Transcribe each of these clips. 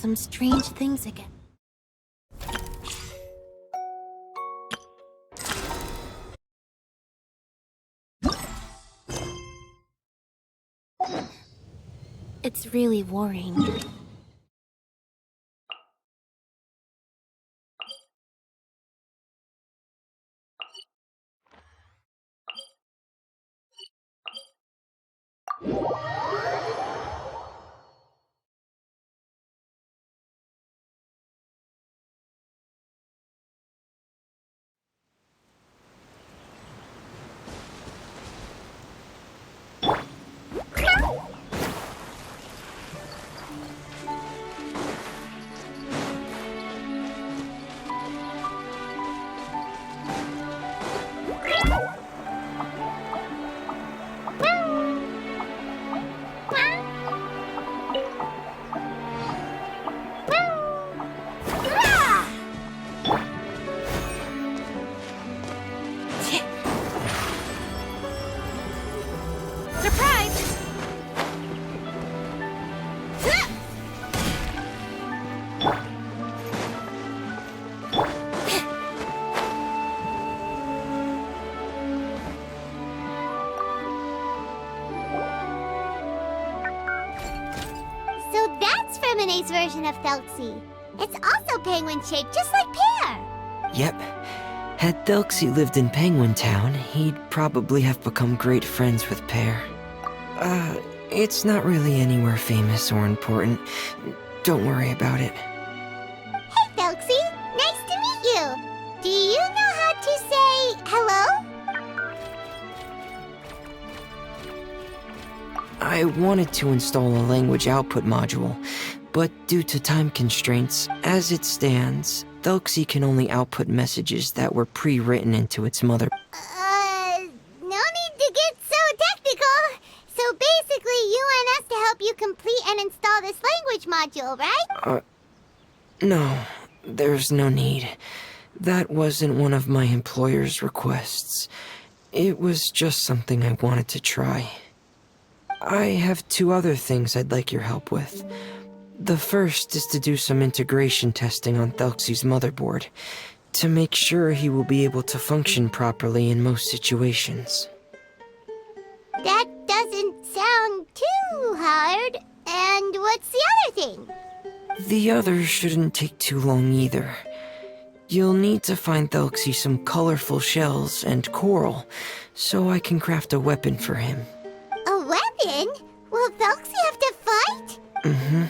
some strange things again. It's really worrying. Freminete's version of Thelxie. It's also penguin-shaped, just like Pear. Yep. Had Thelxie lived in Penguin Town, he'd probably have become great friends with Pear. It's not really anywhere famous or important. Don't worry about it. Hey, Thelxie! Nice to meet you! Do you know how to say hello? I wanted to install a language output module, but due to time constraints, as it stands, Thelxie can only output messages that were pre-written into its mother. No need to get so technical. So basically, you want us to help you complete and install this language module, right? No, there's no need. That wasn't one of my employer's requests. It was just something I wanted to try. I have 2 other things I'd like your help with. The first is to do some integration testing on Thelxie's motherboard, to make sure he will be able to function properly in most situations. That doesn't sound too hard. And what's the other thing? The other shouldn't take too long either. You'll need to find Thelxie some colorful shells and coral, so I can craft a weapon for him. A weapon? Will Thelxie have to fight? Mm-hmm.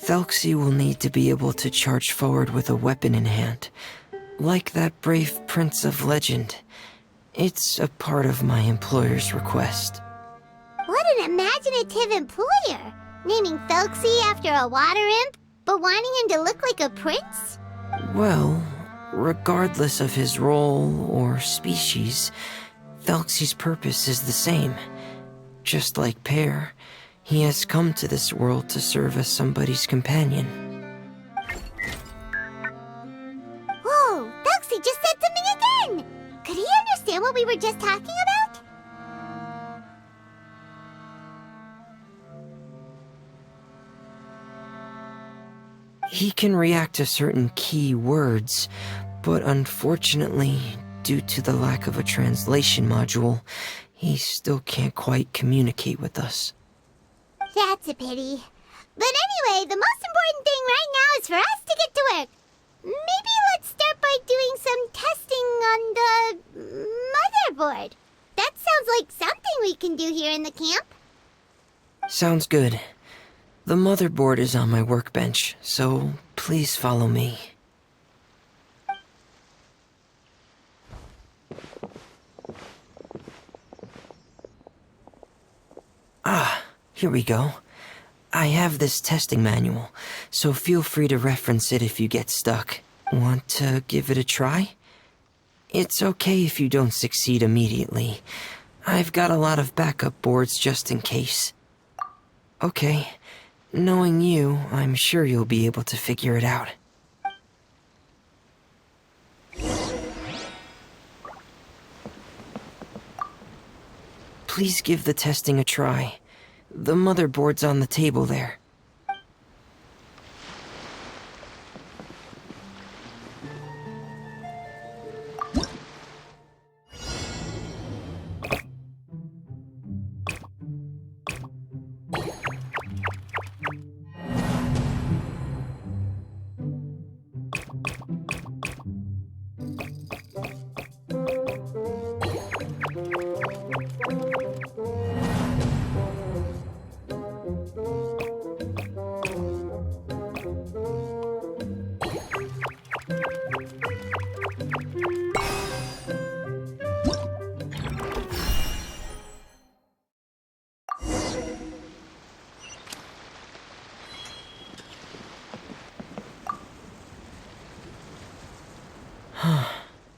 Thelxie will need to be able to charge forward with a weapon in hand, like that brave prince of legend. It's a part of my employer's request. What an imaginative employer! Naming Thelxie after a water imp, but wanting him to look like a prince? Well, regardless of his role or species, Thelxie's purpose is the same. Just like Pear, he has come to this world to serve as somebody's companion. Whoa, Thelxie just said something again! Could he understand what we were just talking about? He can react to certain key words, but unfortunately, due to the lack of a translation module, he still can't quite communicate with us. That's a pity. But anyway, the most important thing right now is for us to get to work. Maybe let's start by doing some testing on the motherboard. That sounds like something we can do here in the camp. Sounds good. The motherboard is on my workbench, so please follow me. Here we go. I have this testing manual, so feel free to reference it if you get stuck. Want to give it a try? It's okay if you don't succeed immediately. I've got a lot of backup boards just in case. Okay, knowing you, I'm sure you'll be able to figure it out. Please give the testing a try. The motherboard's on the table there.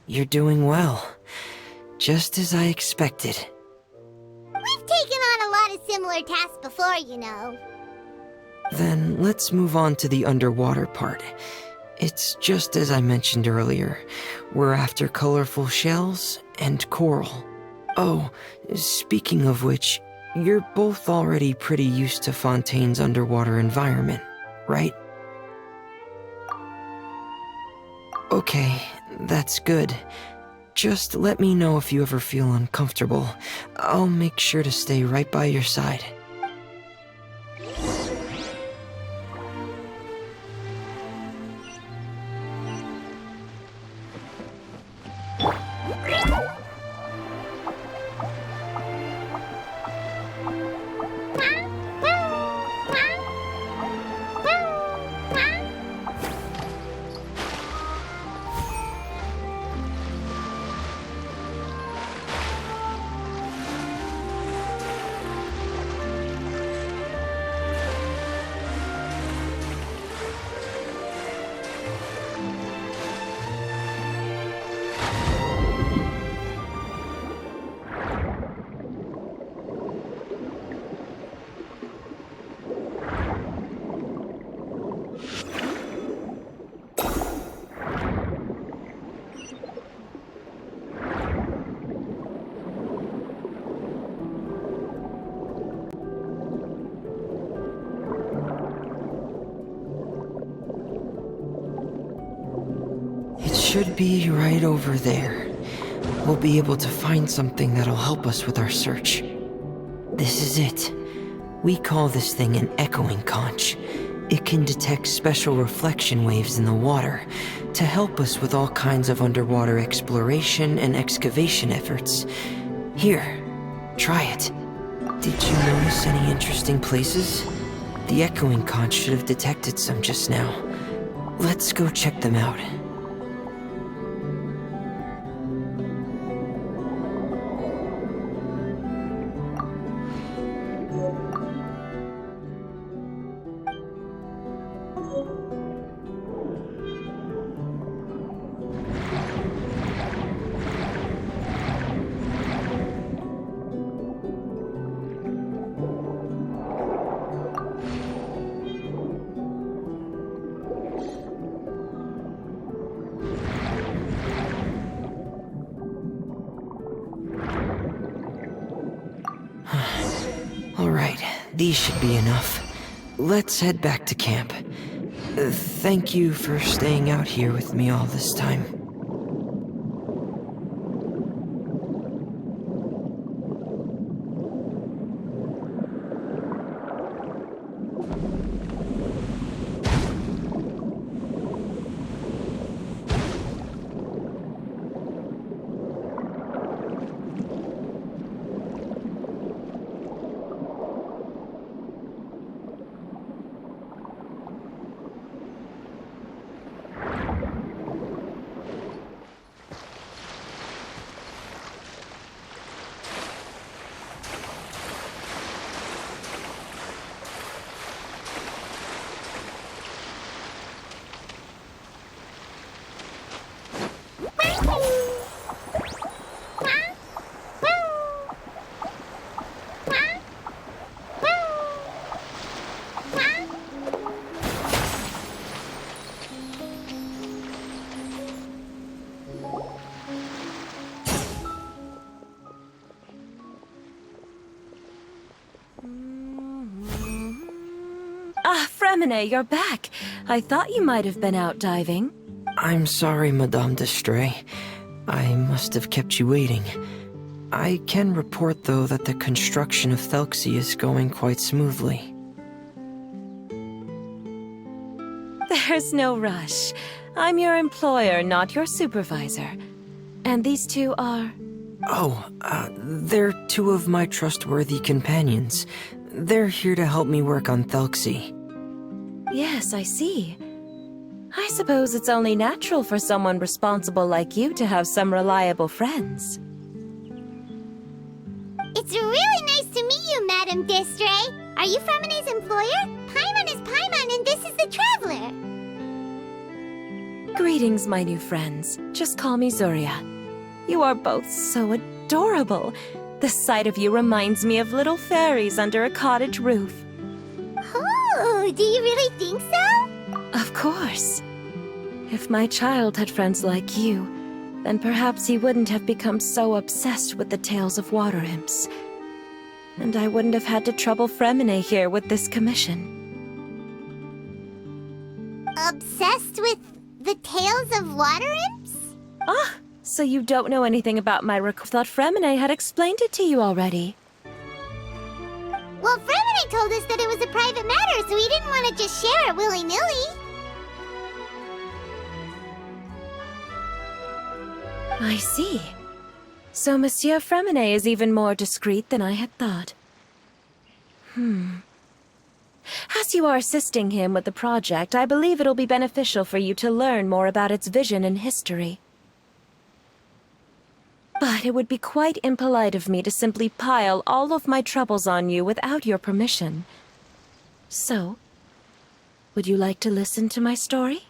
You're doing well. Just as I expected. We've taken on a lot of similar tasks before, you know. Then let's move on to the underwater part. It's just as I mentioned earlier. We're after colorful shells and coral. Oh, speaking of which, you're both already pretty used to Fontaine's underwater environment, right? Okay, that's good. Just let me know if you ever feel uncomfortable. I'll make sure to stay right by your side. Should be right over there. We'll be able to find something that'll help us with our search. This is it. We call this thing an echoing conch. It can detect special reflection waves in the water to help us with all kinds of underwater exploration and excavation efforts. Here, try it. Did you notice any interesting places? The echoing conch should have detected some just now. Let's go check them out. Alright, these should be enough. Let's head back to camp. Thank you for staying out here with me all this time. Ah, Freminetem, you're back. I thought you might have been out diving. I'm sorry, Madame d'Estray. I must have kept you waiting. I can report, though, that the construction of Thelxie is going quite smoothly. There's no rush. I'm your employer, not your supervisor. And these two are... Oh, they're two of my trustworthy companions. They're here to help me work on Thelxie. Yes, I see. I suppose it's only natural for someone responsible like you to have some reliable friends. It's really nice to meet you, Madame d'Estray. Are you Freminetem's employer? Paimon is Paimon, and this is the Traveler. Greetings. Greetings, my new friends. Just call me Zuria. You are both so adorable. The sight of you reminds me of little fairies under a cottage roof. Oh, do you really think so? Of course. If my child had friends like you, then perhaps he wouldn't have become so obsessed with the tales of water imps. And I wouldn't have had to trouble Freminetem here with this commission. Obsessed with the tales of water imps? Ah, so you don't know anything about my request. Thought Freminetem had explained it to you already. Well, Freminetem told us that it was a private matter, so he didn't want to just share it willy-nilly. I see. So Monsieur Freminetem is even more discreet than I had thought. As you are assisting him with the project, I believe it'll be beneficial for you to learn more about its vision and history. But it would be quite impolite of me to simply pile all of my troubles on you without your permission. So, would you like to listen to my story?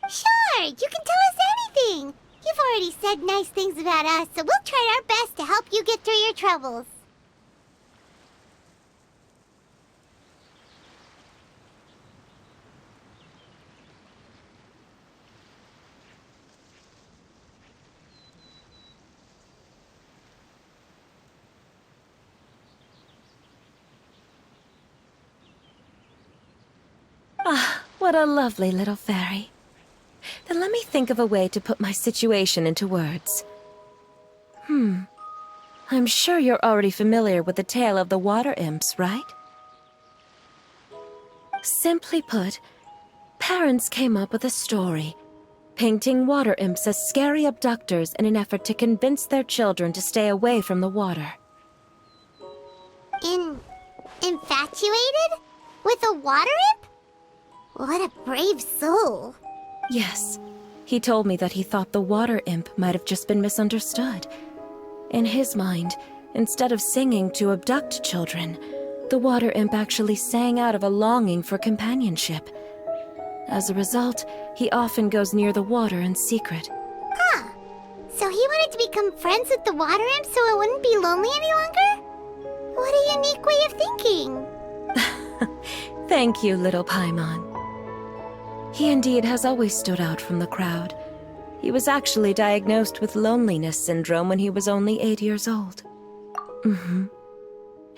Sure, you can tell us anything. You've already said nice things about us, so we'll try our best to help you get through your troubles. Ah, what a lovely little fairy. Then let me think of a way to put my situation into words. I'm sure you're already familiar with the tale of the water imps, right? Simply put, parents came up with a story, painting water imps as scary abductors in an effort to convince their children to stay away from the water. Infatuated? With a water imp? What a brave soul. Yes, he told me that he thought the water imp might have just been misunderstood. In his mind, instead of singing to abduct children, the water imp actually sang out of a longing for companionship. As a result, he often goes near the water in secret. Ah, so he wanted to become friends with the water imp so it wouldn't be lonely any longer? What a unique way of thinking. Thank you, little Paimon. He indeed has always stood out from the crowd. He was actually diagnosed with loneliness syndrome when he was only 8 years old.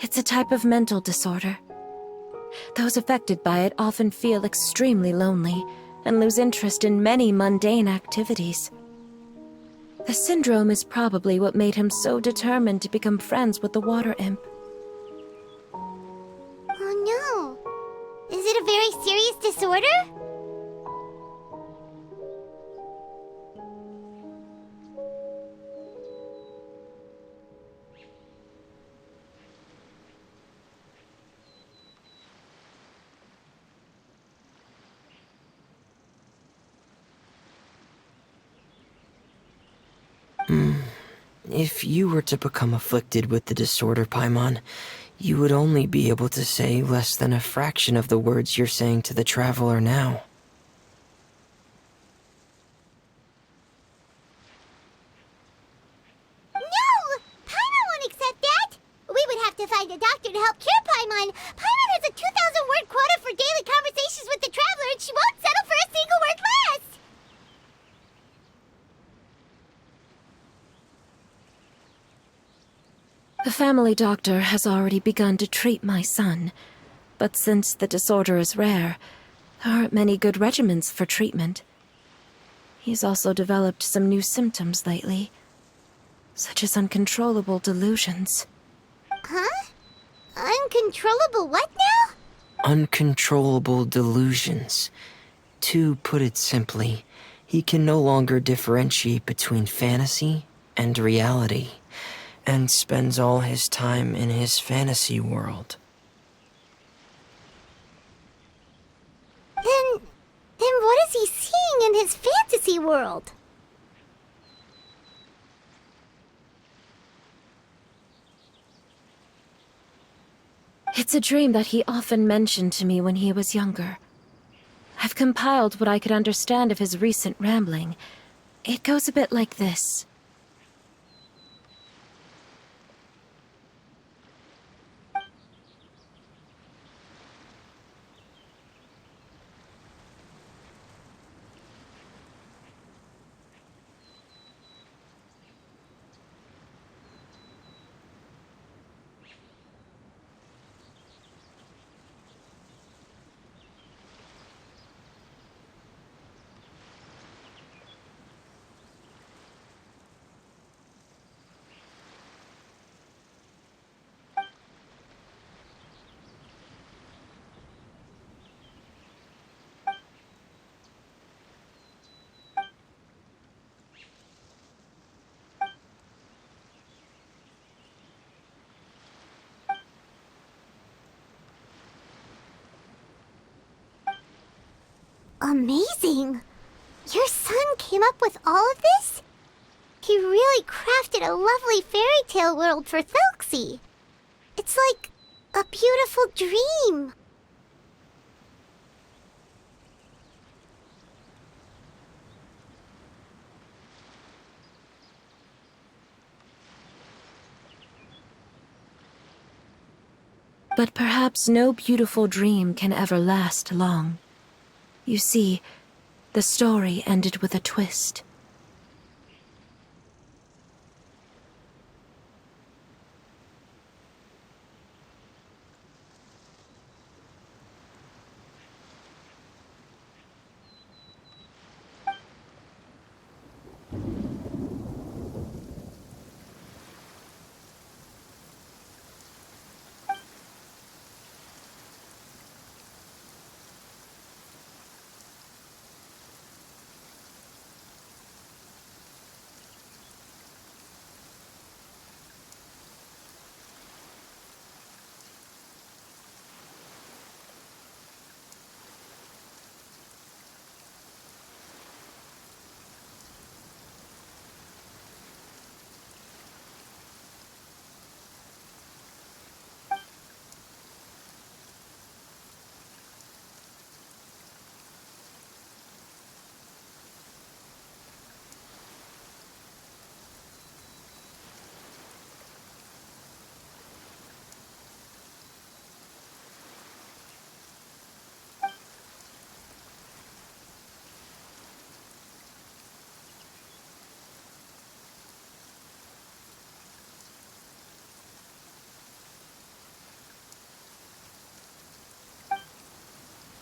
It's a type of mental disorder. Those affected by it often feel extremely lonely and lose interest in many mundane activities. The syndrome is probably what made him so determined to become friends with the water imp. Oh no. Is it a very serious disorder? If you were to become afflicted with the disorder, Paimon, you would only be able to say less than a fraction of the words you're saying to the traveler now. No! Paimon won't accept that! We would have to find a doctor to help cure Paimon. Paimon has a 2,000-word quota for daily conversations family doctor has already begun to treat my son, but since the disorder is rare, there aren't many good regimens for treatment. He's also developed some new symptoms lately, such as uncontrollable delusions. Huh? Uncontrollable what now? Uncontrollable delusions. To put it simply, he can no longer differentiate between fantasy and reality, and spends all his time in his fantasy world. Then what is he seeing in his fantasy world? It's a dream that he often mentioned to me when he was younger. I've compiled what I could understand of his recent rambling. It goes a bit like this. Amazing! Your son came up with all of this? He really crafted a lovely fairy tale world for Thelxie. It's like a beautiful dream. But perhaps no beautiful dream can ever last long. You see, the story ended with a twist.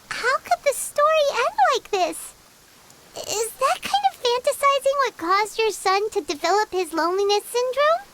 How could the story end like this? Is that kind of fantasizing what caused your son to develop his loneliness syndrome?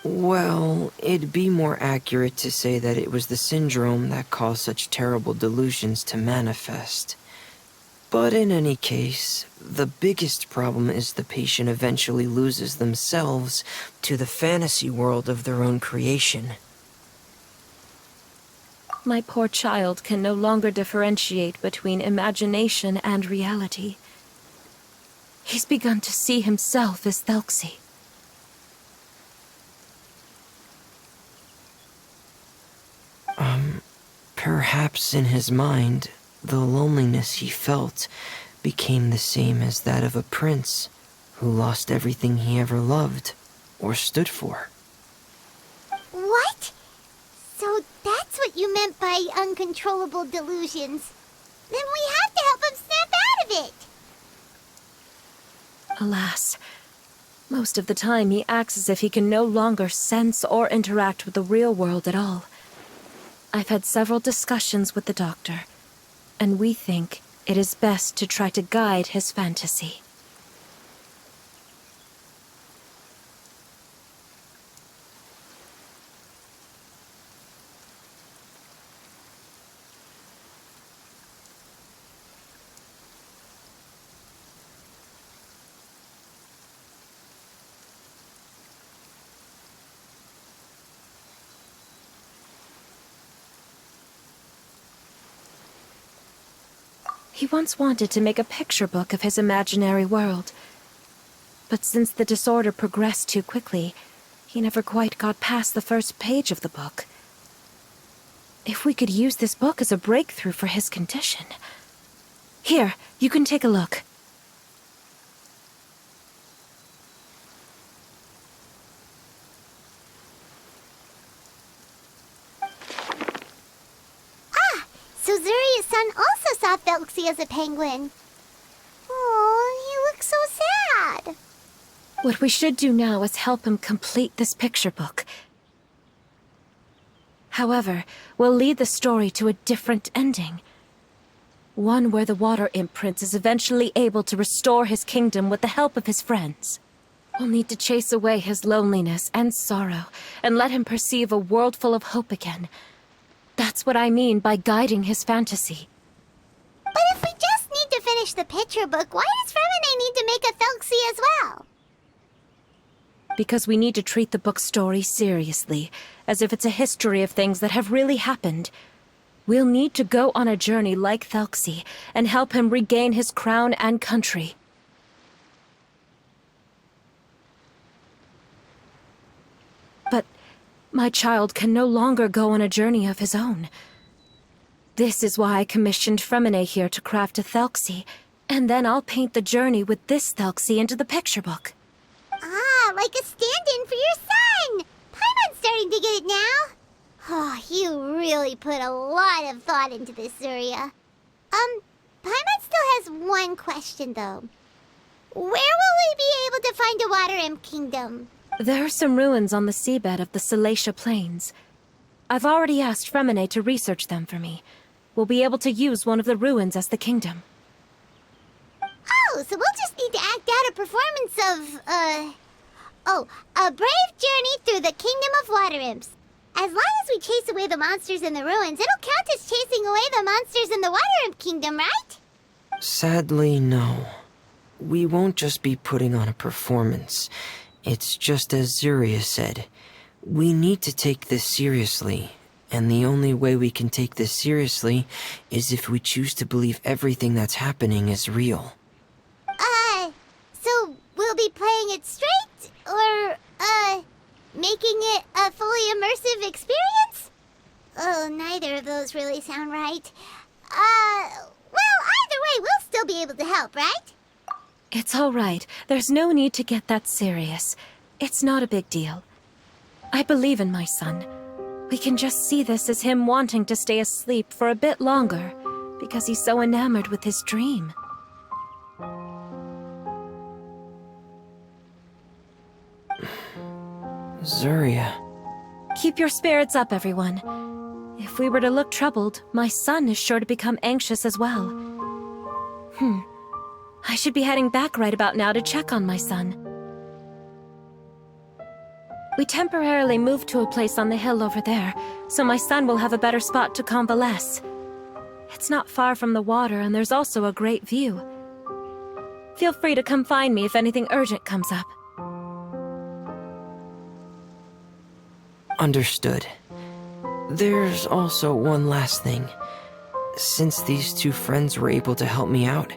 Well, it'd be more accurate to say that it was the syndrome that caused such terrible delusions to manifest. But in any case, the biggest problem is the patient eventually loses themselves to the fantasy world of their own creation. My poor child can no longer differentiate between imagination and reality. He's begun to see himself as Thelxie. Perhaps in his mind, The loneliness he felt became the same as that of a prince who lost everything he ever loved or stood for. What? So that's what you meant by uncontrollable delusions. Then we have to help him snap out of it. Alas, most of the time he acts as if he can no longer sense or interact with the real world at all. I've had several discussions with the doctor, and we think it is best to try to guide his fantasy. He once wanted to make a picture book of his imaginary world. But since the disorder progressed too quickly, he never quite got past the first page of the book. If we could use this book as a breakthrough for his condition... Here, you can take a look. So Zuria's son also saw Felxie as a penguin. Oh, he looks so sad. What we should do now is help him complete this picture book. However, we'll lead the story to a different ending. One where the Water Imp Prince is eventually able to restore his kingdom with the help of his friends. We'll need to chase away his loneliness and sorrow, and let him perceive a world full of hope again. That's what I mean by guiding his fantasy. But if we just need to finish the picture book, why does Freminetem need to make a Felxie as well? Because we need to treat the book's story seriously, as if it's a history of things that have really happened. We'll need to go on a journey like Felxie, and help him regain his crown and country. But my child can no longer go on a journey of his own. This is why I commissioned Freminetem here to craft a Felxie, and then I'll paint the journey with this Felxie into the picture book. Ah, like a stand-in for your son! Paimon's starting to get it now. Oh, you really put a lot of thought into this, Zuria. Paimon still has one question, though. Where will we be able to find a Water Imp Kingdom? There are some ruins on the seabed of the Salacia Plains. I've already asked Freminetem to research them for me. We'll be able to use one of the ruins as the kingdom. Oh, so we'll just need to act out a performance of, a brave journey through the Kingdom of Water Imps. As long as we chase away the monsters in the ruins, it'll count as chasing away the monsters in the Water Imp Kingdom, right? Sadly, no. We won't just be putting on a performance. It's just as Zuria said. We need to take this seriously. And the only way we can take this seriously is if we choose to believe everything that's happening is real. So we'll be playing it straight? Or, making it a fully immersive experience? Oh, neither of those really sound right. Well, either way, we'll still be able to help, right? It's all right. There's no need to get that serious. It's not a big deal. I believe in my son. We can just see this as him wanting to stay asleep for a bit longer, because he's so enamored with his dream. Zuria. Keep your spirits up, everyone. If we were to look troubled, my son is sure to become anxious as well. I should be heading back right about now to check on my son. We temporarily moved to a place on the hill over there, so my son will have a better spot to convalesce. It's not far from the water, and there's also a great view. Feel free to come find me if anything urgent comes up. Understood. There's also one last thing. Since these two friends were able to help me out,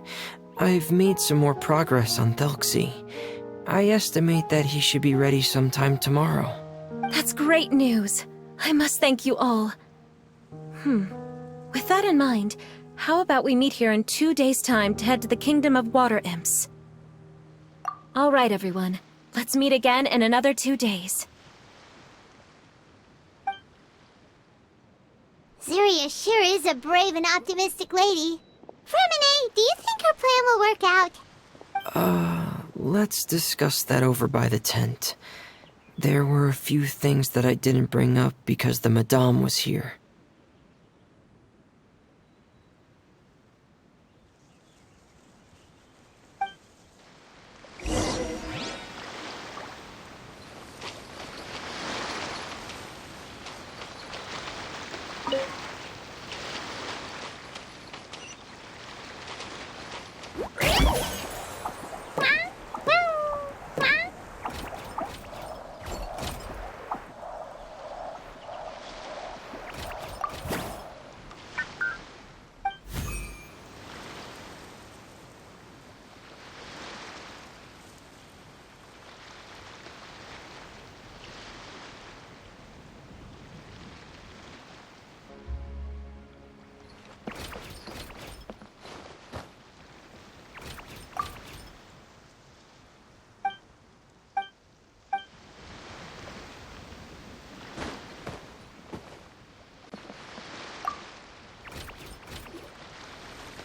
I've made some more progress on Felxie. I estimate that he should be ready sometime tomorrow. That's great news. I must thank you all. With that in mind, How about we meet here in 2 days' time to head to the Kingdom of Water Imps? All right, everyone. Let's meet again in another 2 days. Ziria sure is a brave and optimistic lady. Freminet, do you think her plan will work out? Let's discuss that over by the tent. There were a few things that I didn't bring up because the Madame was here.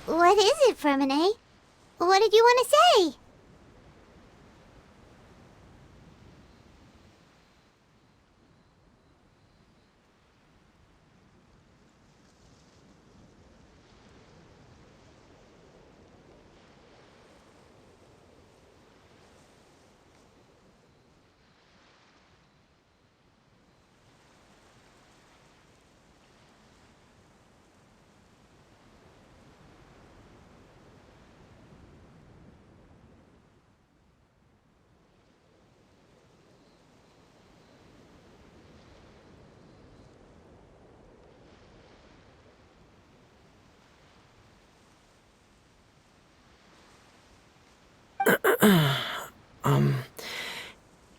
What is it, Freminet? What did you want to say?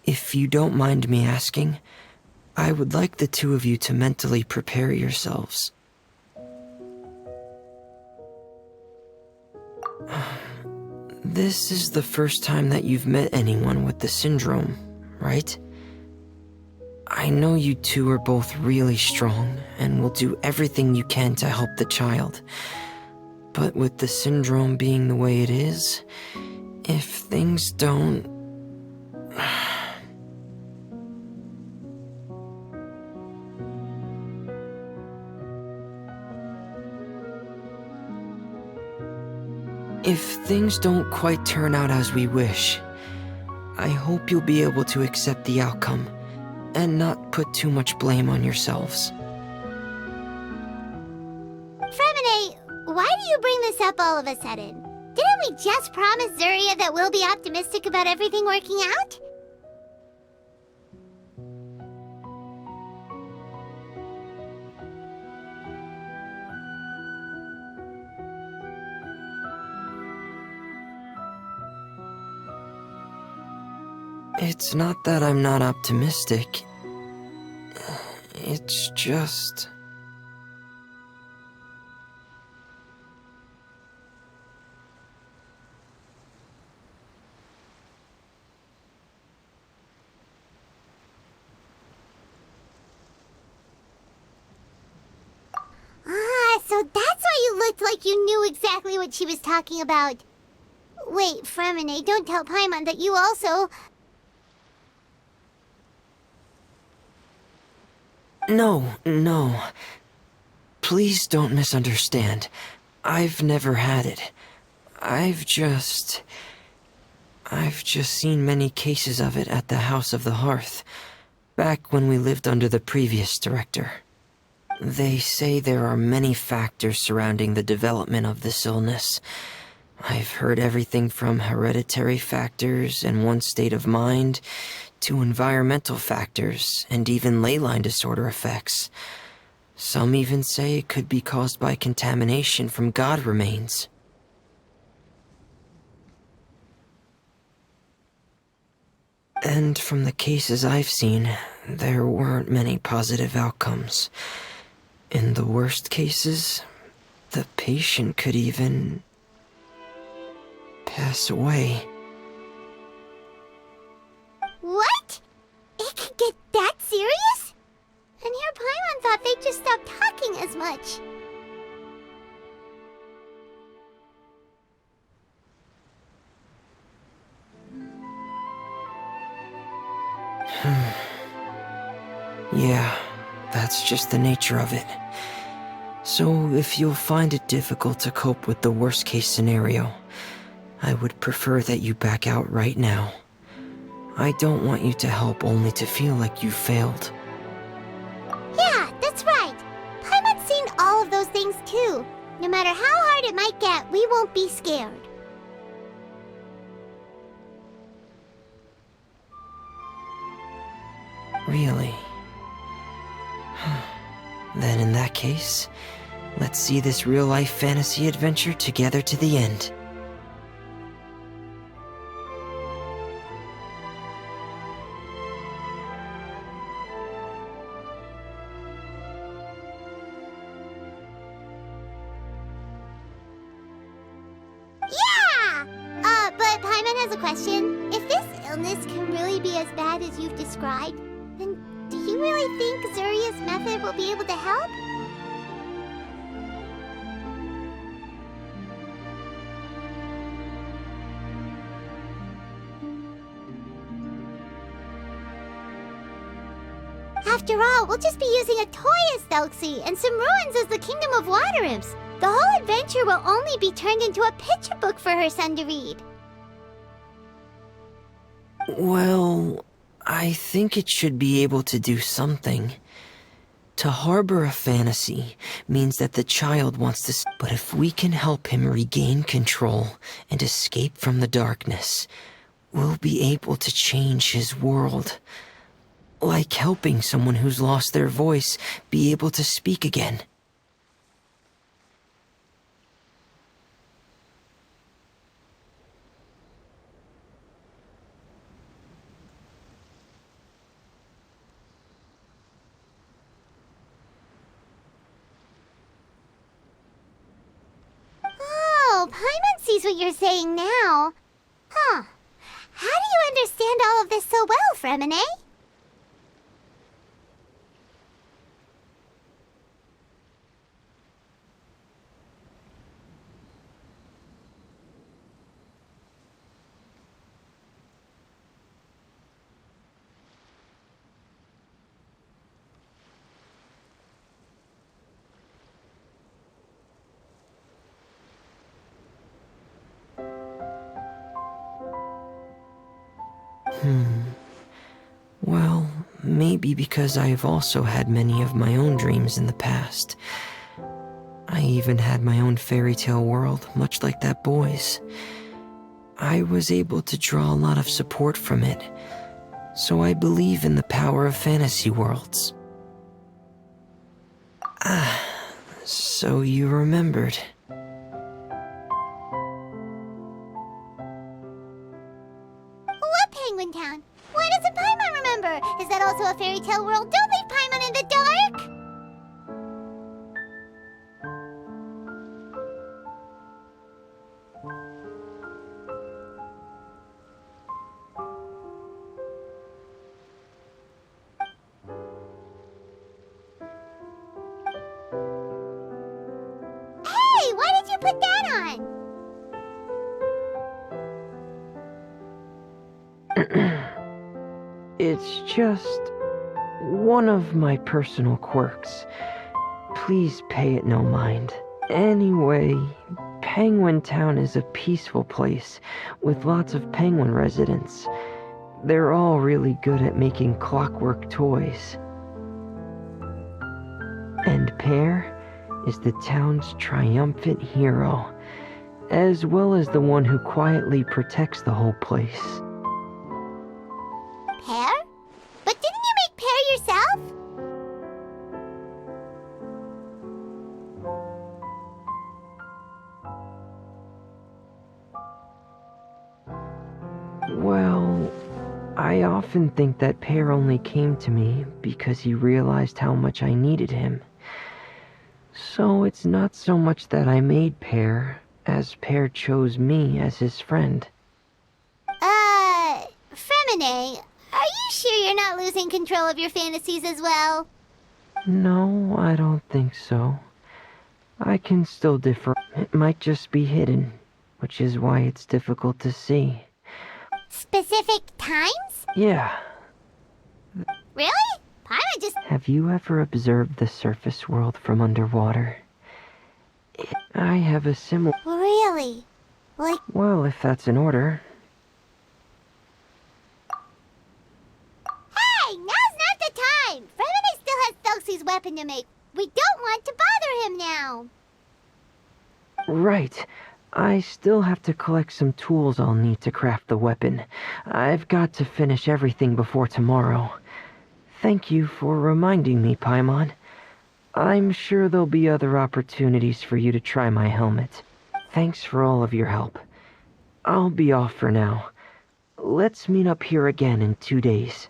If you don't mind me asking, I would like the two of you to mentally prepare yourselves. This is the first time that you've met anyone with the syndrome, right? I know you two are both really strong and will do everything you can to help the child. But with the syndrome being the way it is, if things don't... If things don't quite turn out as we wish, I hope you'll be able to accept the outcome and not put too much blame on yourselves. Freminet, why do you bring this up all of a sudden? Didn't we just promise Ziria that we'll be optimistic about everything working out? It's not that I'm not optimistic. It's just... So that's why you looked like you knew exactly what she was talking about. Wait, Freminet, don't tell Paimon that you also... No. Please don't misunderstand. I've never had it. I've just seen many cases of it at the House of the Hearth, back when we lived under the previous director. They say there are many factors surrounding the development of this illness. I've heard everything from hereditary factors and one's state of mind, to environmental factors, and even ley line disorder effects. Some even say it could be caused by contamination from god remains. And from the cases I've seen, there weren't many positive outcomes. In the worst cases, the patient could even pass away. What? It could get that serious? And here Paimon thought they'd just stop talking as much. Yeah, that's just the nature of it. So if you'll find it difficult to cope with the worst-case scenario, I would prefer that you back out right now. I don't want you to help only to feel like you failed. Yeah, that's right. Paimon's seen all of those things too. No matter how hard it might get, we won't be scared. Really? Then in that case, let's see this real-life fantasy adventure together to the end. Yeah! But Paimon has a question. If this illness can really be as bad as you've described, then do you really think Zuria's method will be able to help? After all, we'll just be using a toy as Thelxie and some ruins as the Kingdom of Water Imps. The whole adventure will only be turned into a picture book for her son to read. Well, I think it should be able to do something. To harbor a fantasy means that the child wants to... But if we can help him regain control and escape from the darkness, we'll be able to change his world. Like helping someone who's lost their voice be able to speak again. Oh, Paimon sees what you're saying now. Huh. How do you understand all of this so well, Freminet? Well, maybe because I have also had many of my own dreams in the past. I even had my own fairy tale world, much like that boy's. I was able to draw a lot of support from it, so I believe in the power of fantasy worlds. Ah, so you remembered. What Penguin Town? Why doesn't Paimon remember? Is that also a fairy tale world? Don't leave Paimon in the dark! Hey, why did you put that on? It's just one of my personal quirks. Please pay it no mind. Anyway, Penguin Town is a peaceful place with lots of penguin residents. They're all really good at making clockwork toys. And Pear is the town's triumphant hero, as well as the one who quietly protects the whole place. Pear? But didn't you make Pear yourself? Well, I often think that Pear only came to me because he realized how much I needed him. So it's not so much that I made Pear, as Pear chose me as his friend. Fremine, are you sure you're not losing control of your fantasies as well? No, I don't think so. I can still differ. It might just be hidden, which is why it's difficult to see. Specific times? Yeah. Really? Paimon just... Have you ever observed the surface world from underwater? I have a similar... Really? Like... Well, if that's in order. Hey, now's not the time! Fremine still has Thoxie's weapon to make. We don't want to bother him now. Right. I still have to collect some tools I'll need to craft the weapon. I've got to finish everything before tomorrow. Thank you for reminding me, Paimon. I'm sure there'll be other opportunities for you to try my helmet. Thanks for all of your help. I'll be off for now. Let's meet up here again in 2 days.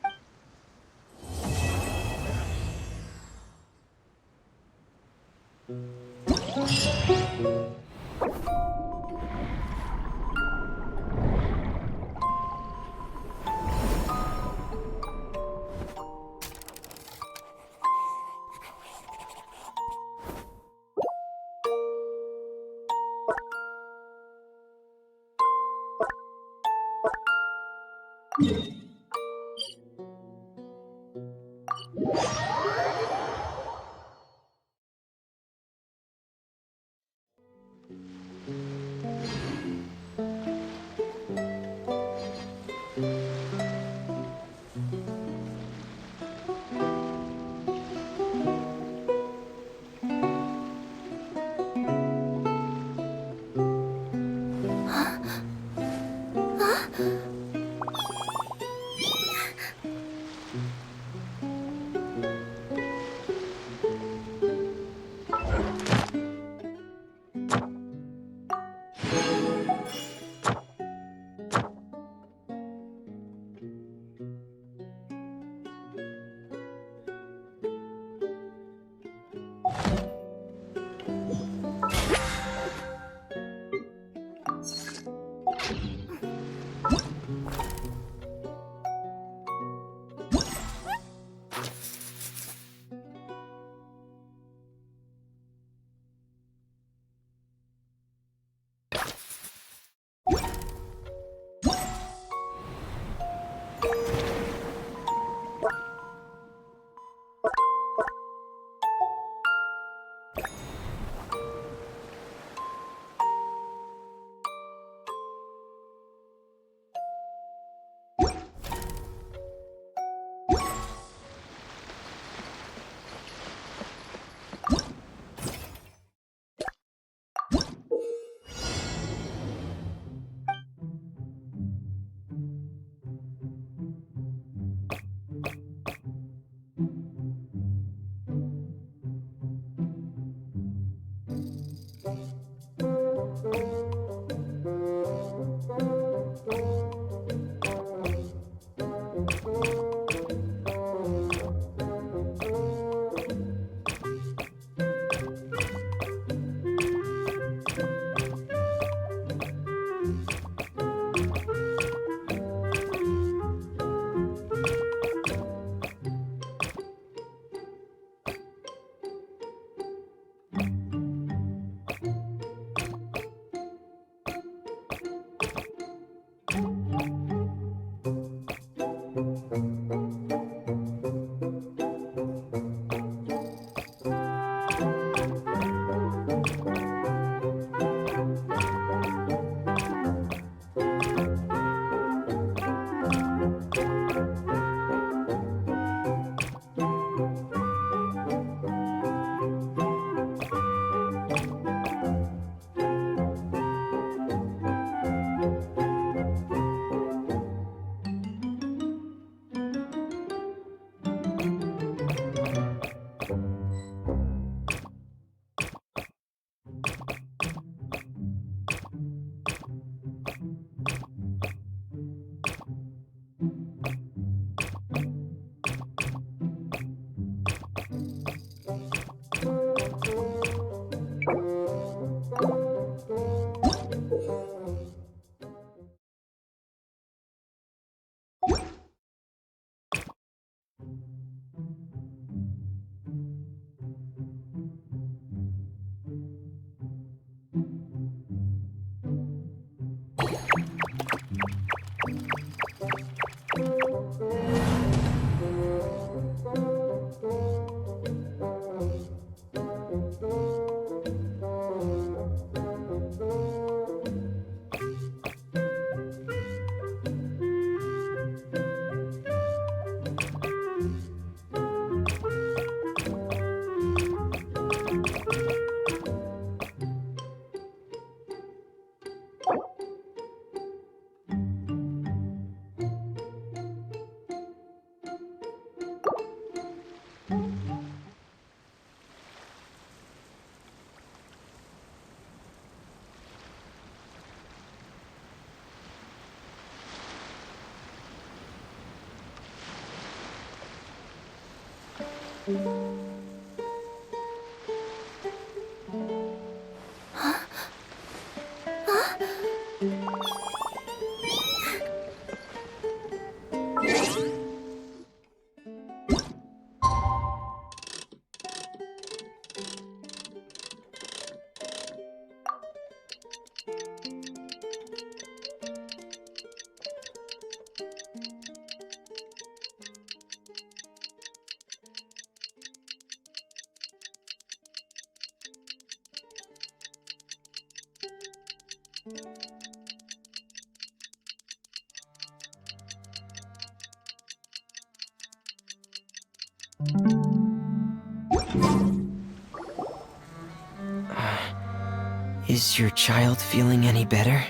Is your child feeling any better?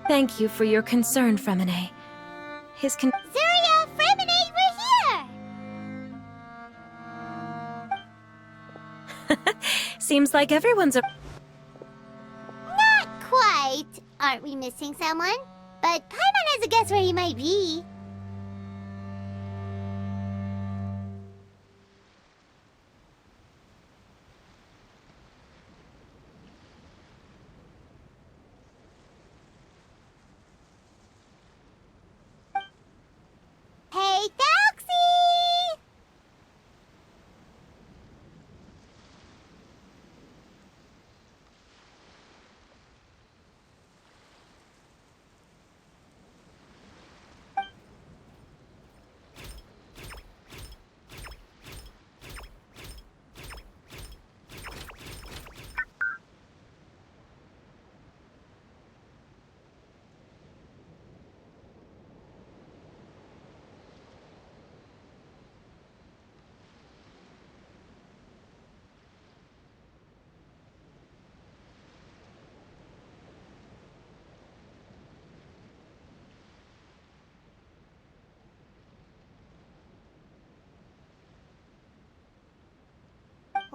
Thank you for your concern, Freminet. Zuria, Freminet, we're here! Seems like everyone's Not quite. Aren't we missing someone? But Paimon has a guess where he might be. Hey, Taxi!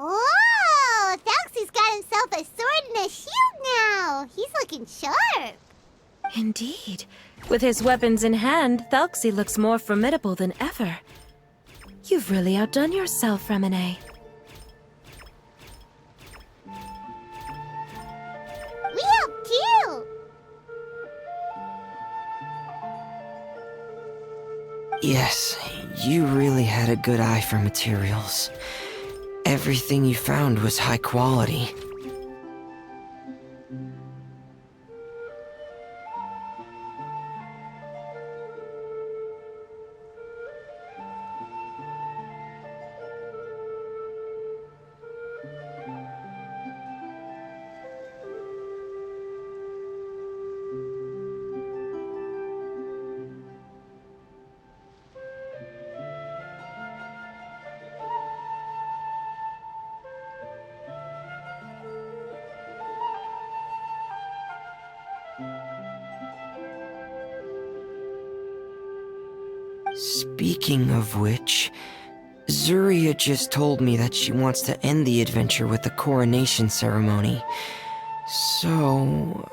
Whoa! Taxi's got himself a sword and a shield now! He's looking sharp! Indeed. With his weapons in hand, Thalxi looks more formidable than ever. You've really outdone yourself, Freminet. We helped you! Yes, you really had a good eye for materials. Everything you found was high quality. Speaking of which, Zuria just told me that she wants to end the adventure with the coronation ceremony. So,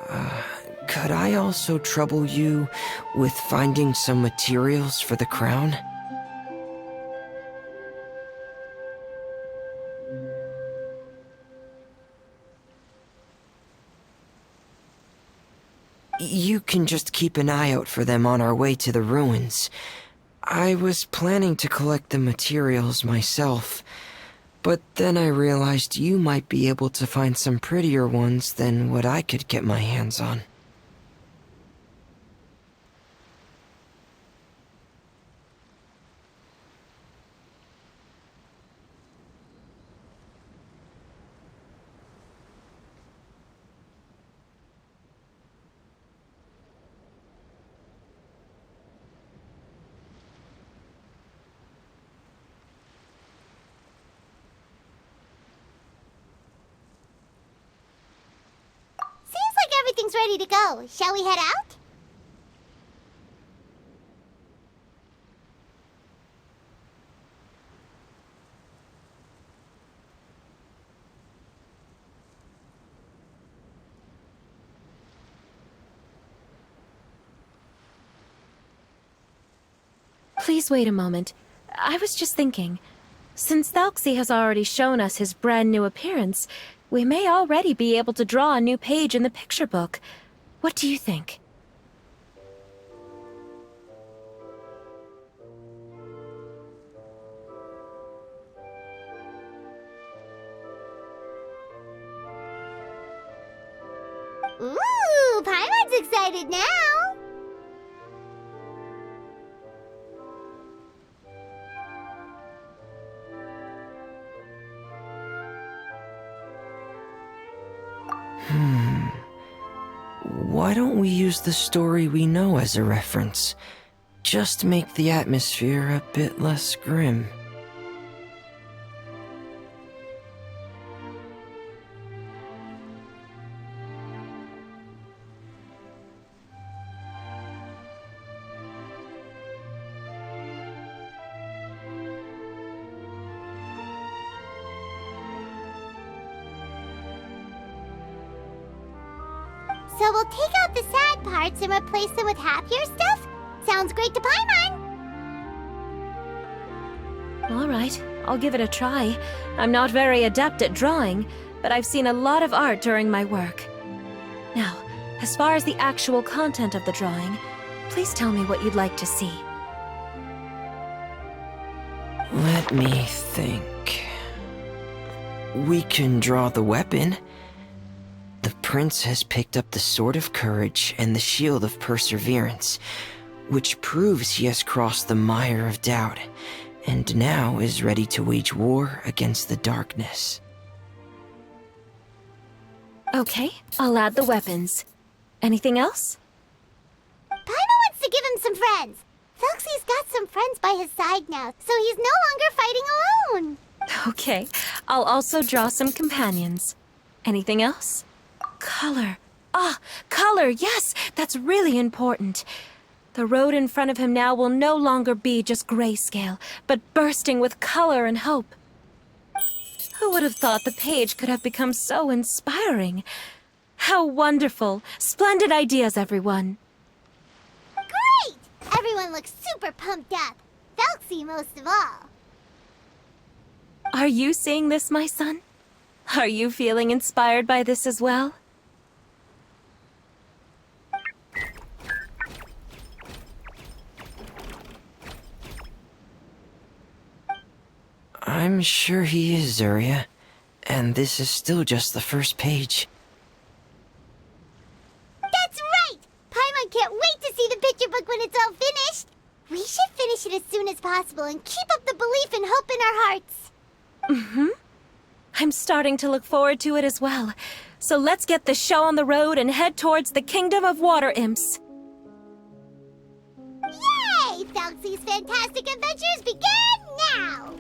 could I also trouble you with finding some materials for the crown? You can just keep an eye out for them on our way to the ruins. I was planning to collect the materials myself, but then I realized you might be able to find some prettier ones than what I could get my hands on. Seems like everything's ready to go. Shall we head out? Please wait a moment. I was just thinking. Since Thalxi has already shown us his brand new appearance, we may already be able to draw a new page in the picture book. What do you think? Ooh, Paimon's excited now. Why don't we use the story we know as a reference? Just make the atmosphere a bit less grim. So we'll take out the sad parts and replace them with happier stuff? Sounds great to Paimon! All right, I'll give it a try. I'm not very adept at drawing, but I've seen a lot of art during my work. Now, as far as the actual content of the drawing, please tell me what you'd like to see. Let me think. We can draw the weapon. The prince has picked up the Sword of Courage and the Shield of Perseverance, which proves he has crossed the mire of doubt, and now is ready to wage war against the darkness. Okay, I'll add the weapons. Anything else? Paimon wants to give him some friends. Thalxi's got some friends by his side now, so he's no longer fighting alone. Okay, I'll also draw some companions. Anything else? Color. Ah, color, yes, that's really important. The road in front of him now will no longer be just grayscale, but bursting with color and hope. Who would have thought the page could have become so inspiring? How wonderful! Splendid ideas, everyone. Great! Everyone looks super pumped up. Thalxi most of all. Are you seeing this, my son? Are you feeling inspired by this as well? I'm sure he is, Zarya. And this is still just the first page. That's right! Paimon can't wait to see the picture book when it's all finished. We should finish it as soon as possible and keep up the belief and hope in our hearts. Mm-hmm. I'm starting to look forward to it as well. So let's get the show on the road and head towards the Kingdom of Water Imps. Yay! Thalxi's fantastic adventures begin now!